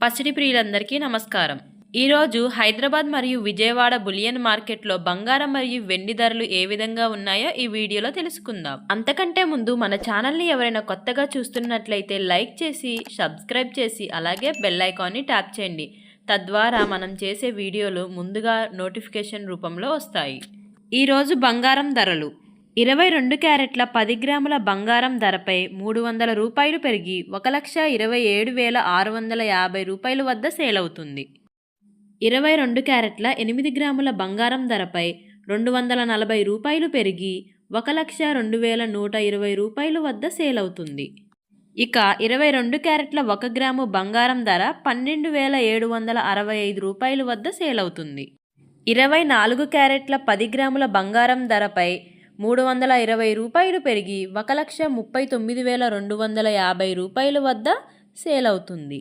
పసిడి ప్రియులందరికీ నమస్కారం. ఈరోజు హైదరాబాద్ మరియు విజయవాడ బులియన్ మార్కెట్లో బంగారం మరియు వెండి ధరలు ఏ విధంగా ఉన్నాయో ఈ వీడియోలో తెలుసుకుందాం. అంతకంటే ముందు మన ఛానల్ని ఎవరైనా కొత్తగా చూస్తున్నట్లయితే లైక్ చేసి, సబ్స్క్రైబ్ చేసి, అలాగే బెల్ ఐకాన్ని ట్యాప్ చేయండి. తద్వారా మనం చేసే వీడియోలు ముందుగా నోటిఫికేషన్ రూపంలో వస్తాయి. ఈరోజు బంగారం ధరలు 22 క్యారెట్ల 10 గ్రాముల బంగారం ధరపై 300 రూపాయలు పెరిగి 1,27,650 రూపాయల వద్ద సేల్ అవుతుంది. 22 క్యారెట్ల 8 గ్రాముల బంగారం ధరపై 240 రూపాయలు పెరిగి 1,02,120 రూపాయల వద్ద సేల్ అవుతుంది. ఇక 22 క్యారెట్ల 1 గ్రాము బంగారం ధర 12,765 రూపాయల వద్ద సేల్ అవుతుంది. 24 క్యారెట్ల 10 గ్రాముల బంగారం ధరపై 320 రూపాయలు పెరిగి 1,39,250 రూపాయల వద్ద సేల్ అవుతుంది.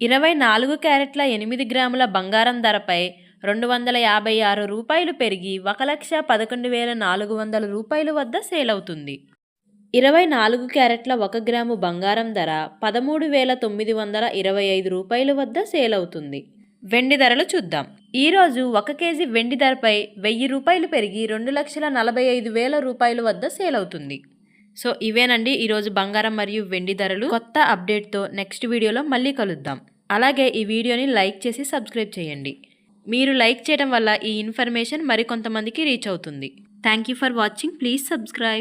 24 క్యారెట్ల 8 గ్రాముల బంగారం ధరపై 256 రూపాయలు పెరిగి 1,11,400 రూపాయల వద్ద సేల్ అవుతుంది. 24 క్యారెట్ల 1 గ్రాము బంగారం ధర 13,925 రూపాయల వద్ద సేల్ అవుతుంది. వెండి ధరలు చూద్దాం. ఈరోజు 1 కేజీ వెండి ధరపై 1000 రూపాయలు పెరిగి 2,45,000 రూపాయల వద్ద సేల్ అవుతుంది. సో ఇవేనండి ఈరోజు బంగారం మరియు వెండి ధరలు. కొత్త అప్డేట్తో నెక్స్ట్ వీడియోలో మళ్ళీ కలుద్దాం. అలాగే ఈ వీడియోని లైక్ చేసి సబ్స్క్రైబ్ చేయండి. మీరు లైక్ చేయడం వల్ల ఈ ఇన్ఫర్మేషన్ మరికొంతమందికి రీచ్ అవుతుంది. Thank you for watching. Please subscribe.